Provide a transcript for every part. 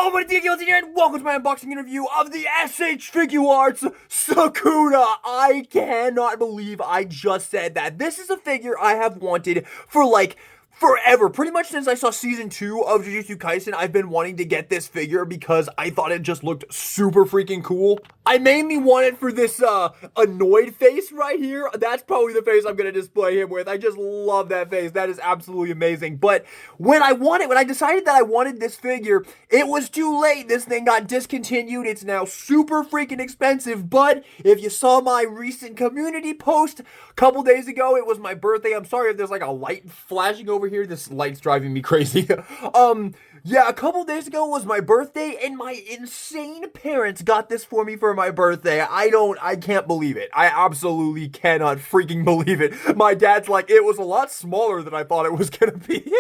Yo, what is here, and welcome to my unboxing interview of the SH Figuarts Sukuna. I cannot believe I just said that. This is a figure I have wanted for like forever. Pretty much since I saw season 2 of Jujutsu Kaisen, I've been wanting to get this figure because I thought it just looked super freaking cool. I mainly want it for this annoyed face right here. That's probably the face I'm gonna display him with. I just love that face. That is absolutely amazing. But when I decided that I wanted this figure, it was too late. This thing got discontinued. It's now super freaking expensive. But if you saw my recent community post a couple days ago, it was my birthday. I'm sorry if there's like a light flashing over here. This light's driving me crazy. Yeah, a couple days ago was my birthday, and my insane parents got this for me for my birthday. I can't believe it. I absolutely cannot freaking believe it. My dad's like, it was a lot smaller than I thought it was gonna be.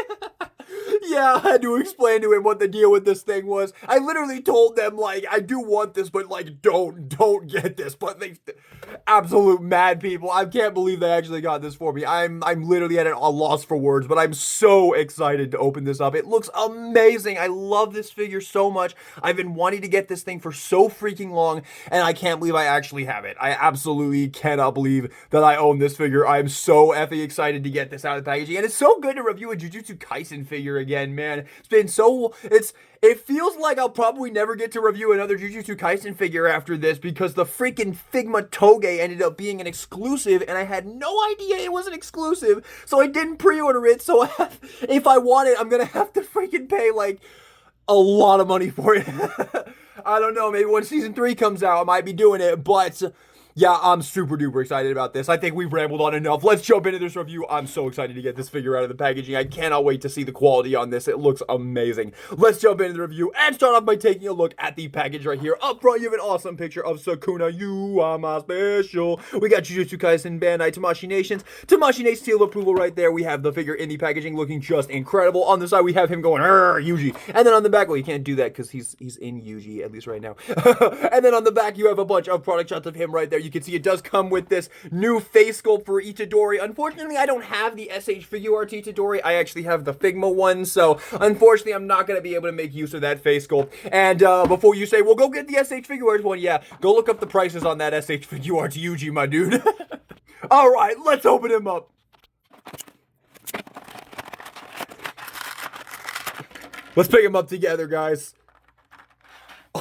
Yeah, I had to explain to him what the deal with this thing was. I literally told them, like, I do want this, but, like, don't get this. But they, absolute mad people. I can't believe they actually got this for me. I'm literally at a loss for words, but I'm so excited to open this up. It looks amazing. I love this figure so much. I've been wanting to get this thing for so freaking long, and I can't believe I actually have it. I absolutely cannot believe that I own this figure. I'm so effing excited to get this out of the packaging, and it's so good to review a Jujutsu Kaisen figure again, man. It feels like I'll probably never get to review another Jujutsu Kaisen figure after this because the freaking Figma Toge ended up being an exclusive, and I had no idea it was an exclusive, so I didn't pre-order it. So if I want it, I'm gonna have to freaking pay like a lot of money for it. I don't know, maybe when season 3 comes out I might be doing it, but yeah, I'm super duper excited about this. I think we've rambled on enough. Let's jump into this review. I'm so excited to get this figure out of the packaging. I cannot wait to see the quality on this. It looks amazing. Let's jump into the review and start off by taking a look at the package right here. Up front, you have an awesome picture of Sukuna. You are my special. We got Jujutsu Kaisen Bandai Tamashii Nation's seal of approval right there. We have the figure in the packaging looking just incredible. On the side, we have him going, Yuji. And then on the back, well, you can't do that because he's in Yuji, at least right now. And then on the back, you have a bunch of product shots of him right there. You can see it does come with this new face sculpt for Itadori. Unfortunately, I don't have the SH Figuarts Itadori. I actually have the Figma one, so unfortunately, I'm not going to be able to make use of that face sculpt. And before you say, well, go get the SH Figuarts one, yeah, go look up the prices on that SH Figuarts Yuji, my dude. All right, let's open him up. Let's pick him up together, guys.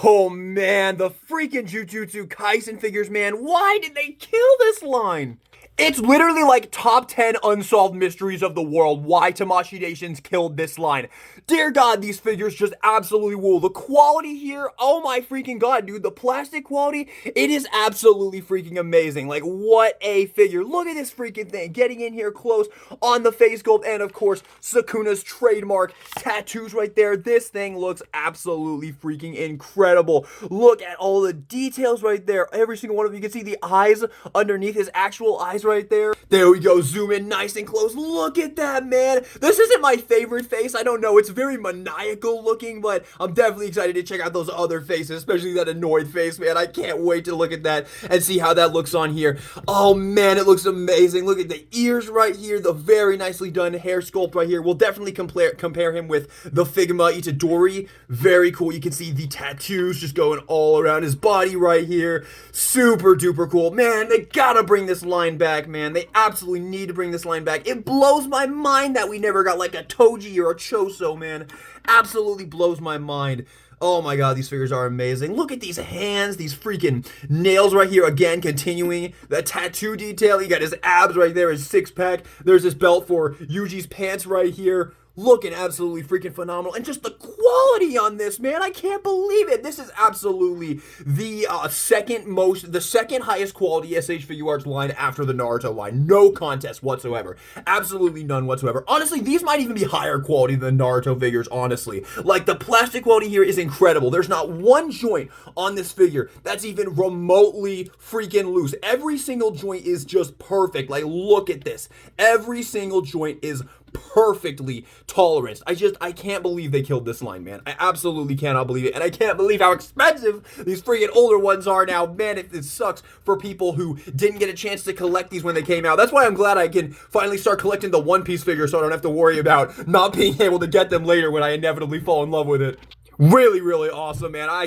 Oh man, the freaking Jujutsu Kaisen figures, man. Why did they kill this line? It's literally like top 10 unsolved mysteries of the world why Tamashii Nations killed this line. Dear God, these figures just absolutely rule. The quality here, oh my freaking God, dude. The plastic quality, it is absolutely freaking amazing. Like, what a figure. Look at this freaking thing. Getting in here close on the face sculpt and, of course, Sukuna's trademark tattoos right there. This thing looks absolutely freaking incredible. Look at all the details right there. Every single one of them. You can see the eyes underneath his actual eyes right there. There we go. Zoom in nice and close. Look at that, man. This isn't my favorite face. I don't know. It's very maniacal looking, but I'm definitely excited to check out those other faces, especially that annoyed face, man. I can't wait to look at that and see how that looks on here. Oh, man, it looks amazing. Look at the ears right here. The very nicely done hair sculpt right here. We'll definitely compare him with the Figma Itadori. Very cool. You can see the tattoos just going all around his body right here. Super duper cool. Man, they gotta bring this line back. Man, they absolutely need to bring this line back. It blows my mind that we never got like a Toji or a Choso, man. Absolutely blows my mind. Oh my God, these figures are amazing. Look at these hands, these freaking nails right here. Again, continuing the tattoo detail. You got his abs right there, his six-pack. There's this belt for Yuji's pants right here. Looking absolutely freaking phenomenal. And just the quality on this, man. I can't believe it. This is absolutely the second highest quality SH Figuarts line after the Naruto line. No contest whatsoever. Absolutely none whatsoever. Honestly, these might even be higher quality than Naruto figures, honestly. Like, the plastic quality here is incredible. There's not one joint on this figure that's even remotely freaking loose. Every single joint is just perfect. Like, look at this. Every single joint is perfectly tolerant. I can't believe they killed this line, man. I absolutely cannot believe it. And I can't believe how expensive these freaking older ones are now. Man, it sucks for people who didn't get a chance to collect these when they came out. That's why I'm glad I can finally start collecting the One Piece figures so I don't have to worry about not being able to get them later when I inevitably fall in love with it. Really, really awesome, man. I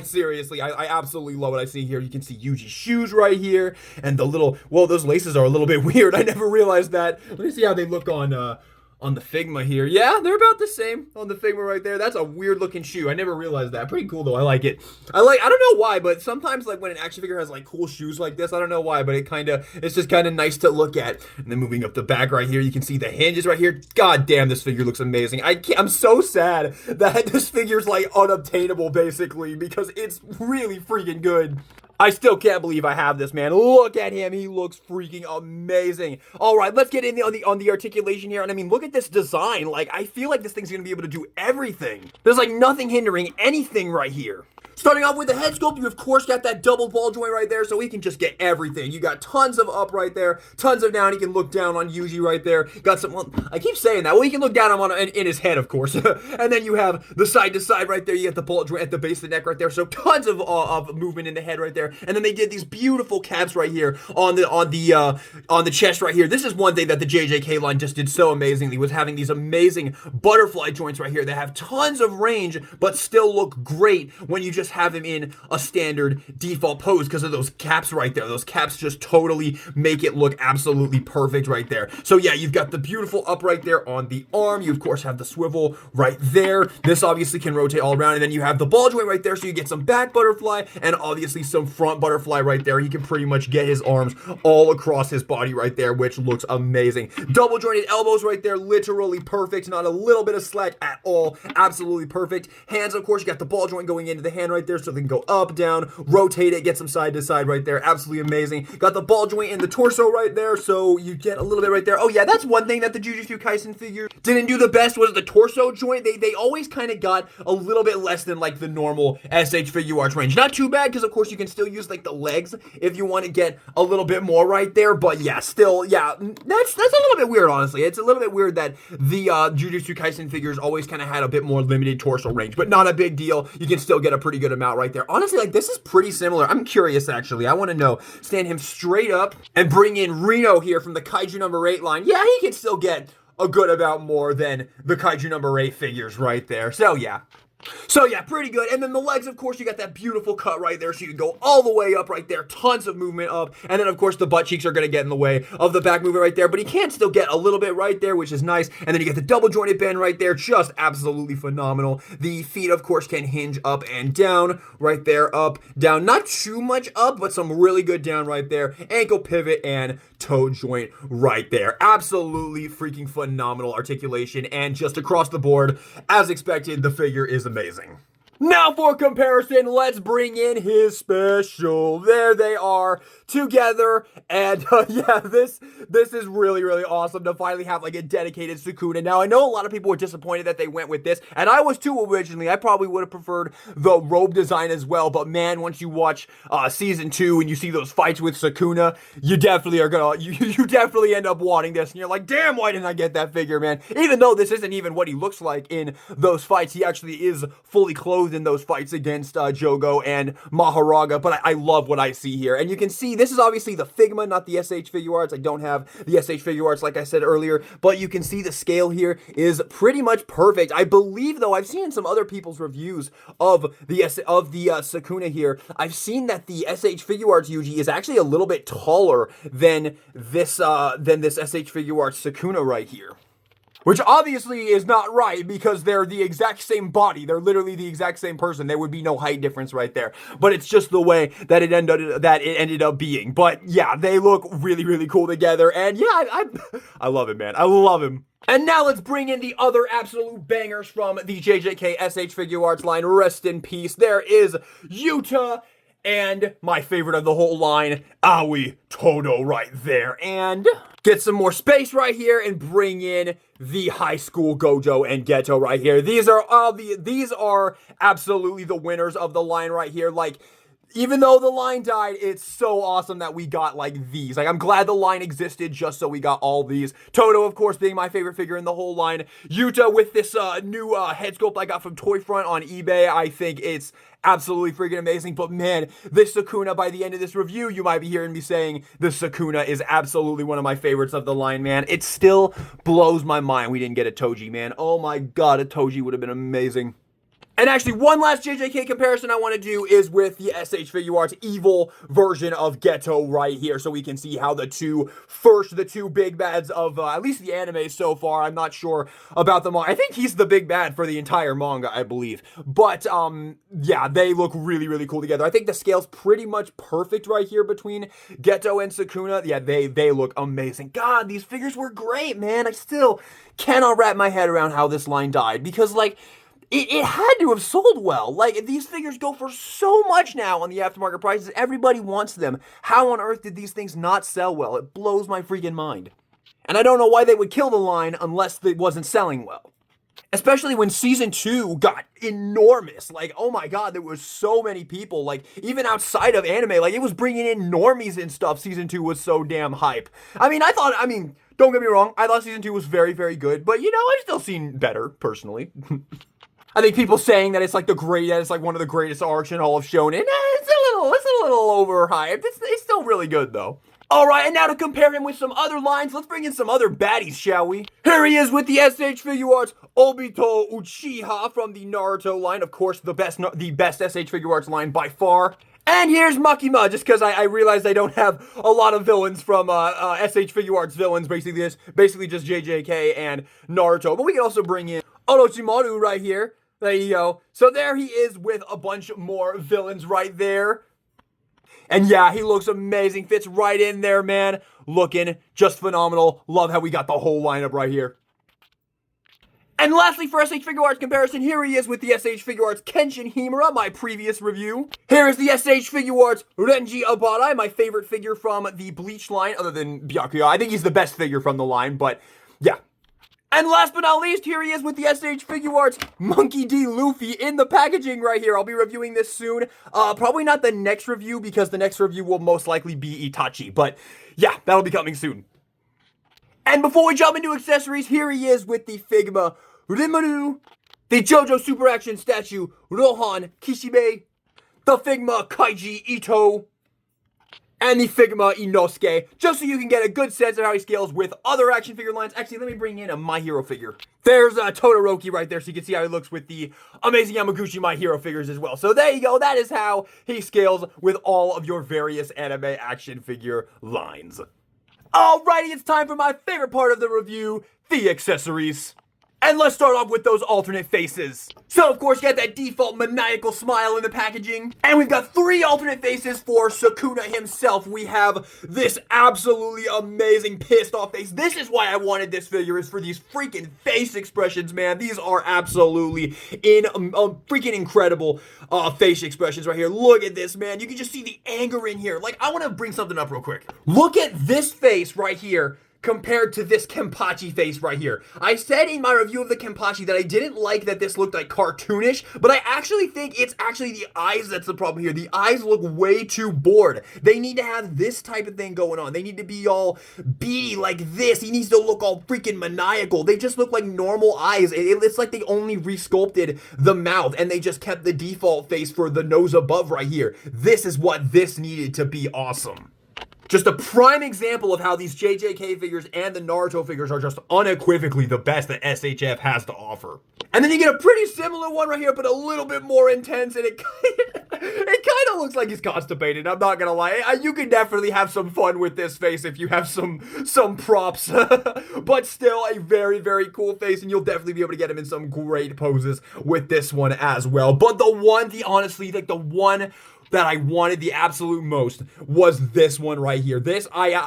absolutely love what I see here. You can see Yuji's shoes right here, and the little, well, those laces are a little bit weird. I never realized that. Let me see how they look on the Figma here. Yeah, they're about the same on the Figma right there. That's a weird looking shoe. I never realized that. Pretty cool though. I like it. I don't know why, but sometimes like when an action figure has like cool shoes like this, I don't know why, but it's just kind of nice to look at. And then moving up the back right here, you can see the hinges right here. God damn, this figure looks amazing. I'm so sad that this figure's like unobtainable basically because it's really freaking good. I still can't believe I have this, man. Look at him. He looks freaking amazing. All right, let's get in on the articulation here. And I mean, look at this design. Like, I feel like this thing's going to be able to do everything. There's like nothing hindering anything right here. Starting off with the head sculpt, you of course got that double ball joint right there, so he can just get everything. You got tons of up right there, tons of down. He can look down on Yuji right there. Got some, well, I keep saying that. Well, he can look down on in his head, of course. And then you have the side to side right there. You get the ball joint at the base of the neck right there. So tons of movement in the head right there. And then they did these beautiful caps right here on the chest right here. This is one thing that the JJK line just did so amazingly, was having these amazing butterfly joints right here that have tons of range, but still look great when you just have him in a standard default pose because of those caps right there. Those caps just totally make it look absolutely perfect right there. So yeah, you've got the beautiful up right there on the arm. You of course have the swivel right there. This obviously can rotate all around, and then you have the ball joint right there, so you get some back butterfly and obviously some front butterfly right there. He can pretty much get his arms all across his body right there, which looks amazing. Double jointed elbows right there, literally perfect. Not a little bit of slack at all. Absolutely perfect. Hands, of course, you got the ball joint going into the hand right there, so they can go up, down, rotate it, get some side to side right there. Absolutely amazing. Got the ball joint in the torso right there, so you get a little bit right there. Oh yeah, that's one thing that the Jujutsu Kaisen figure didn't do the best, was the torso joint. They always kind of got a little bit less than like the normal SH Figuarts range. Not too bad, because of course you can still use like the legs if you want to get a little bit more right there, but yeah, still, yeah, that's a little bit weird, honestly. It's a little bit weird that the Jujutsu Kaisen figures always kind of had a bit more limited torso range, but not a big deal. You can still get a pretty good amount right there. Honestly, like, this is pretty similar. I'm curious, actually. I want to know. Stand him straight up and bring in Reno here from the Kaiju number 8 line. Yeah, he can still get a good amount more than the Kaiju number 8 figures right there. So, yeah. So yeah, pretty good. And then the legs, of course, you got that beautiful cut right there, so you can go all the way up right there. Tons of movement up. And then, of course, the butt cheeks are going to get in the way of the back movement right there, but he can still get a little bit right there, which is nice. And then you get the double jointed bend right there, just absolutely phenomenal. The feet, of course, can hinge up and down right there, up, down. Not too much up, but some really good down right there. Ankle pivot and toe joint right there. Absolutely freaking phenomenal articulation, and just across the board, as expected, the figure is amazing. Now for comparison, let's bring in his special. There they are together, and yeah, this is really, really awesome to finally have like a dedicated Sukuna. Now, I know a lot of people were disappointed that they went with this, and I was too originally. I probably would have preferred the robe design as well, but man, once you watch season 2 and you see those fights with Sukuna, you definitely are gonna, you definitely end up wanting this, and you're like, damn, why didn't I get that figure, man? Even though this isn't even what he looks like in those fights, he actually is fully clothed in those fights against Jogo and Maharaga, but I love what I see here. And you can see this is obviously the Figma, not the SH Figuarts. I don't have the SH Figuarts like I said earlier, but you can see the scale here is pretty much perfect. I believe, though, I've seen some other people's reviews of the Sukuna here. I've seen that the SH Figuarts Yuji is actually a little bit taller than this SH Figuarts Sukuna right here. Which obviously is not right, because they're the exact same body. They're literally the exact same person. There would be no height difference right there. But it's just the way that it ended up being. But yeah, they look really, really cool together. And yeah, I love it, man. I love him. And now let's bring in the other absolute bangers from the JJK SH Figuarts line. Rest in peace. There is Yuta and my favorite of the whole line, Aoi Todo right there. And get some more space right here and bring in the high school Gojo and Geto right here. These are absolutely the winners of the line right here. Like, even though the line died, it's so awesome that we got, like, these. Like, I'm glad the line existed just so we got all these. Todo, of course, being my favorite figure in the whole line. Yuta with this new head sculpt I got from Toy Front on eBay. I think it's absolutely freaking amazing. But, man, this Sukuna, by the end of this review, you might be hearing me saying the Sukuna is absolutely one of my favorites of the line, man. It still blows my mind we didn't get a Toji, man. Oh, my God, a Toji would have been amazing. And actually, one last JJK comparison I want to do is with the SH Figuarts evil version of Geto right here, so we can see how the two big bads of at least the anime so far. I'm not sure about the manga. I think he's the big bad for the entire manga, I believe. But yeah, they look really, really cool together. I think the scale's pretty much perfect right here between Geto and Sukuna. Yeah, they look amazing. God, these figures were great, man. I still cannot wrap my head around how this line died, because like, it had to have sold well. Like, these figures go for so much now on the aftermarket prices. Everybody wants them. How on earth did these things not sell well? It blows my freaking mind. And I don't know why they would kill the line unless it wasn't selling well. Especially when season 2 got enormous. Like, oh my god, there was so many people. Like, even outside of anime, like, it was bringing in normies and stuff. Season 2 was so damn hype. I mean, don't get me wrong. I thought season 2 was very, very good. But, you know, I've still seen better, personally. I think people saying that it's like one of the greatest arcs in all of Shonen, it's a little overhyped. It's still really good though. Alright, and now to compare him with some other lines, let's bring in some other baddies, shall we? Here he is with the SH Figuarts Obito Uchiha from the Naruto line. Of course, the best SH Figuarts line by far. And here's Makima, just because I realized I don't have a lot of villains from SH Figuarts villains, basically just JJK and Naruto. But we can also bring in Orochimaru right here. There you go. So there he is with a bunch more villains right there. And yeah, he looks amazing. Fits right in there, man. Looking just phenomenal. Love how we got the whole lineup right here. And lastly, for SH Figuarts comparison, here he is with the SH Figuarts Kenshin Himura, my previous review. Here is the SH Figuarts Renji Abarai, my favorite figure from the Bleach line, other than Byakuya. I think he's the best figure from the line, but yeah. And last but not least, here he is with the SH Figuarts Monkey D. Luffy in the packaging right here. I'll be reviewing this soon. Probably not the next review, because the next review will most likely be Itachi. But yeah, that'll be coming soon. And before we jump into accessories, here he is with the Figma Rimuru, the JoJo Super Action statue Rohan Kishibe, the Figma Kaiji Ito, and the Figma Inosuke, just so you can get a good sense of how he scales with other action figure lines. Actually, let me bring in a My Hero figure. There's Todoroki right there, so you can see how he looks with the amazing Yamaguchi My Hero figures as well. So there you go, that is how he scales with all of your various anime action figure lines. Alrighty, it's time for my favorite part of the review, the accessories. And let's start off with those alternate faces. So, of course, you got that default maniacal smile in the packaging. And we've got 3 alternate faces for Sukuna himself. We have this absolutely amazing pissed off face. This is why I wanted this figure, is for these freaking face expressions, man. These are absolutely freaking incredible face expressions right here. Look at this, man. You can just see the anger in here. Like, I want to bring something up real quick. Look at this face right here compared to this Kenpachi face right here. I said in my review of the Kenpachi that I didn't like that this looked like cartoonish, but I actually think it's actually the eyes that's the problem here. The eyes look way too bored. They need to have this type of thing going on. They need to be all beady like this. He needs to look all freaking maniacal. They just look like normal eyes. It's like they only resculpted the mouth and they just kept the default face for the nose above right here. This is what this needed to be awesome. Just a prime example of how these JJK figures and the Naruto figures are just unequivocally the best that SHF has to offer. And then you get a pretty similar one right here, but a little bit more intense, and it kind of looks like he's constipated, I'm not gonna lie. You can definitely have some fun with this face if you have some props. But still, a very, very cool face, and you'll definitely be able to get him in some great poses with this one as well. But honestly, the one that I wanted the absolute most was this one right here. This, I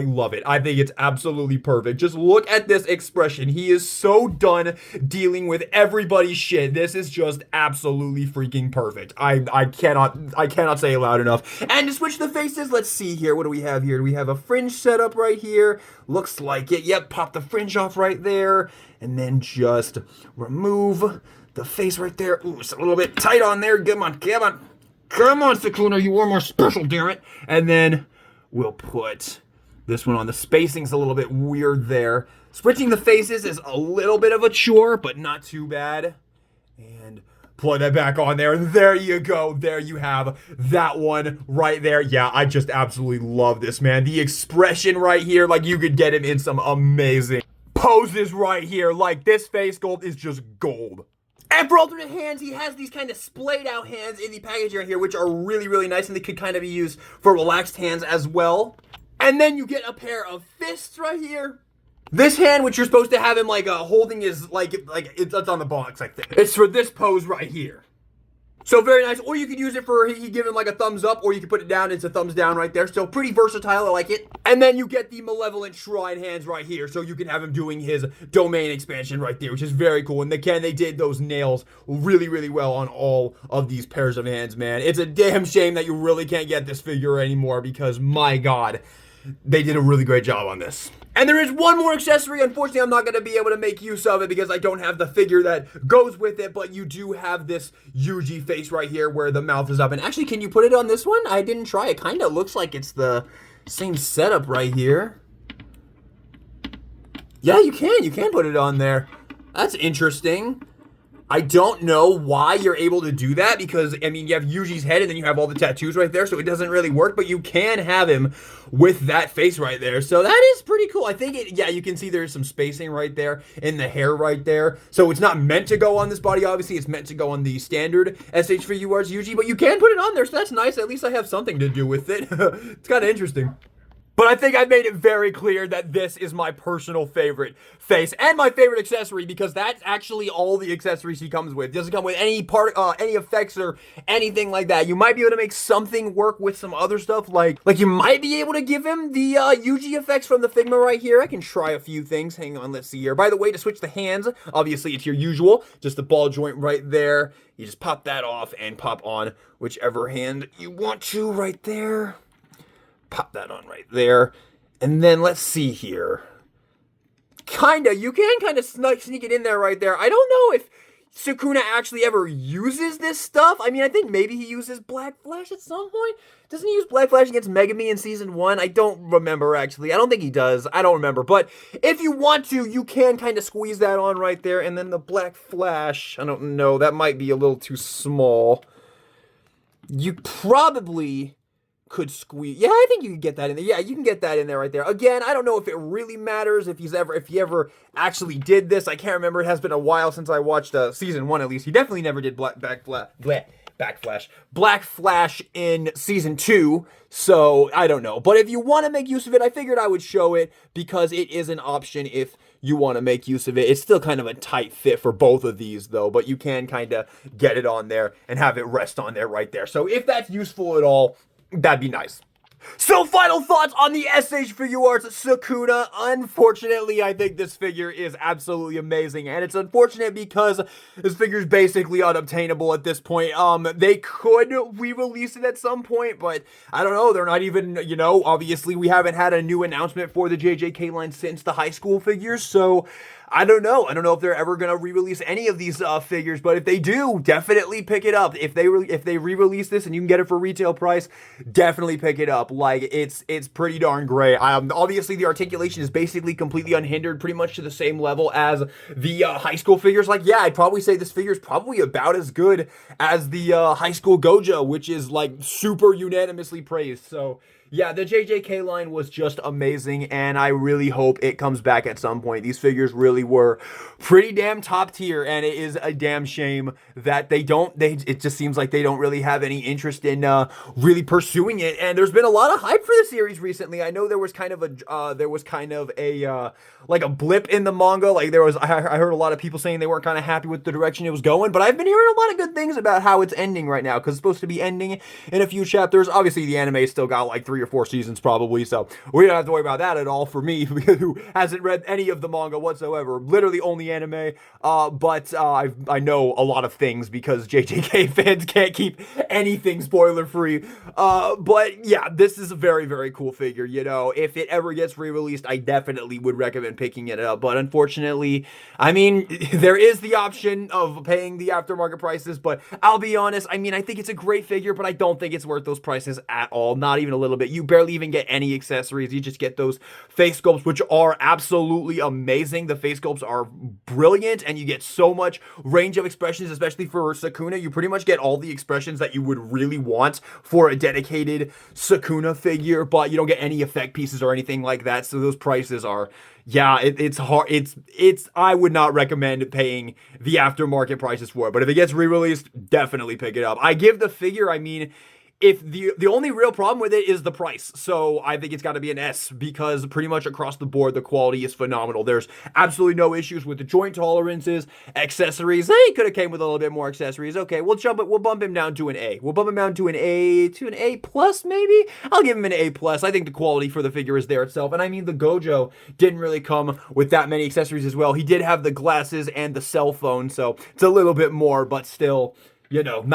love it. I think it's absolutely perfect. Just look at this expression. He is so done dealing with everybody's shit. This is just absolutely freaking perfect. I cannot say it loud enough. And to switch the faces, let's see here. What do we have here? Do we have a fringe setup right here? Looks like it. Yep, pop the fringe off right there. And then just remove the face right there. Ooh, it's a little bit tight on there. Come on, come on. Come on, Sukuna, you are more special, damn it. And then we'll put this one on. The spacing's a little bit weird there. Switching the faces is a little bit of a chore, but not too bad. And plug that back on there. And there you go. There you have that one right there. Yeah, I just absolutely love this, man. The expression right here, like you could get him in some amazing poses right here. Like this face sculpt is just gold. And for alternate hands, he has these kind of splayed out hands in the package right here, which are really, really nice, and they could kind of be used for relaxed hands as well. And then you get a pair of fists right here. This hand, which you're supposed to have him like holding his, like it's on the box, I think. It's for this pose right here. So very nice. Or you could use it for, he give him like a thumbs up, or you can put it down, it's a thumbs down right there. So pretty versatile, I like it. And then you get the malevolent shrine hands right here, so you can have him doing his domain expansion right there, which is very cool. And again, they did those nails really, really well on all of these pairs of hands, man. It's a damn shame that you really can't get this figure anymore, because my God, they did a really great job on this. And there is one more accessory. Unfortunately, I'm not going to be able to make use of it because I don't have the figure that goes with it, but you do have this Yuji face right here where the mouth is up. And actually, can you put it on this one? I didn't try. It kind of looks like it's the same setup right here. Yeah, you can. You can put it on there. That's interesting. I don't know why you're able to do that because, I mean, you have Yuji's head and then you have all the tattoos right there, so it doesn't really work, but you can have him with that face right there. So that is pretty cool. I think yeah, you can see there's some spacing right there in the hair right there. So it's not meant to go on this body, obviously. It's meant to go on the standard SH Figuarts Yuji, but you can put it on there, so that's nice. At least I have something to do with it. It's kind of interesting. But I think I made it very clear that this is my personal favorite face and my favorite accessory because that's actually all the accessories he comes with. It doesn't come with any any effects or anything like that. You might be able to make something work with some other stuff, like you might be able to give him the Yuji effects from the Figma right here. I can try a few things. Hang on, let's see here. By the way, to switch the hands, obviously it's your usual, just the ball joint right there. You just pop that off and pop on whichever hand you want to right there. Pop that on right there. And then let's see here. You can kind of sneak it in there right there. I don't know if Sukuna actually ever uses this stuff. I mean, I think maybe he uses Black Flash at some point. Doesn't he use Black Flash against Megami in Season 1? I don't remember, actually. I don't think he does. I don't remember. But if you want to, you can kind of squeeze that on right there. And then the Black Flash, I don't know. That might be a little too small. You probably could squeeze. Yeah, I think you can get that in there. Yeah, you can get that in there right there. Again, I don't know if it really matters if he ever actually did this. I can't remember. It has been a while since I watched Season 1 at least. He definitely never did Black Flash in Season 2, so I don't know. But if you want to make use of it, I figured I would show it because it is an option if you want to make use of it. It's still kind of a tight fit for both of these though, but you can kind of get it on there and have it rest on there right there. So if that's useful at all, that'd be nice. So final thoughts on the SH Figuarts Sukuna. Unfortunately, I think this figure is absolutely amazing, and it's unfortunate because this figure is basically unobtainable at this point. They could re-release it at some point, but I don't know. They're not even, obviously we haven't had a new announcement for the JJK line since the high school figures, so I don't know. I don't know if they're ever gonna re-release any of these figures, but if they do, definitely pick it up. If they re-release this and you can get it for retail price, definitely pick it up. Like it's pretty darn great. Obviously the articulation is basically completely unhindered, pretty much to the same level as the high school figures. Like, yeah, I'd probably say this figure is probably about as good as the high school Gojo, which is like super unanimously praised. So yeah, the JJK line was just amazing, and I really hope it comes back at some point. These figures really were pretty damn top tier, and it is a damn shame that it just seems like they don't really have any interest in really pursuing it. And there's been a lot of hype for the series recently. I know there was kind of a like a blip in the manga. Like I heard a lot of people saying they weren't kind of happy with the direction it was going, but I've been hearing a lot of good things about how it's ending right now, because it's supposed to be ending in a few chapters. Obviously, the anime still got like 3 or 4 seasons probably, so we don't have to worry about that at all for me, who hasn't read any of the manga whatsoever, literally only anime, but I know a lot of things because JJK fans can't keep anything spoiler free, but yeah, this is a very, very cool figure. If it ever gets re-released, I definitely would recommend picking it up, but unfortunately, I mean, there is the option of paying the aftermarket prices, but I'll be honest, I mean, I think it's a great figure, but I don't think it's worth those prices at all, not even a little bit. bit. You barely even get any accessories. You just get those face sculpts, which are absolutely amazing. The face sculpts are brilliant, and you get so much range of expressions, especially for Sukuna. You pretty much get all the expressions that you would really want for a dedicated Sukuna figure, but you don't get any effect pieces or anything like that. So those prices are, yeah, it's hard. I would not recommend paying the aftermarket prices for it, but if it gets re-released, definitely pick it up. I give the figure, I mean, if the only real problem with it is the price, so I think it's got to be an S, because pretty much across the board the quality is phenomenal. There's absolutely no issues with the joint tolerances, accessories. He could have came with a little bit more accessories. Okay, we'll bump him down to an A. We'll bump him down to an A plus maybe. I'll give him an A plus. I think the quality for the figure is there itself, and I mean the Gojo didn't really come with that many accessories as well. He did have the glasses and the cell phone, so it's a little bit more, but still, you know,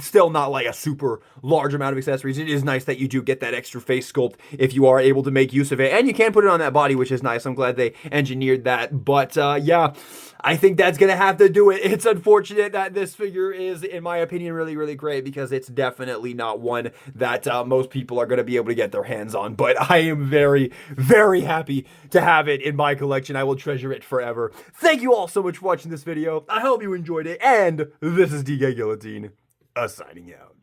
still not like a super large amount of accessories. It is nice that you do get that extra face sculpt if you are able to make use of it. And you can put it on that body, which is nice. I'm glad they engineered that. But yeah, I think that's going to have to do it. It's unfortunate that this figure is, in my opinion, really, really great, because it's definitely not one that most people are going to be able to get their hands on. But I am very, very happy to have it in my collection. I will treasure it forever. Thank you all so much for watching this video. I hope you enjoyed it. And this is DK Guillotine, signing out.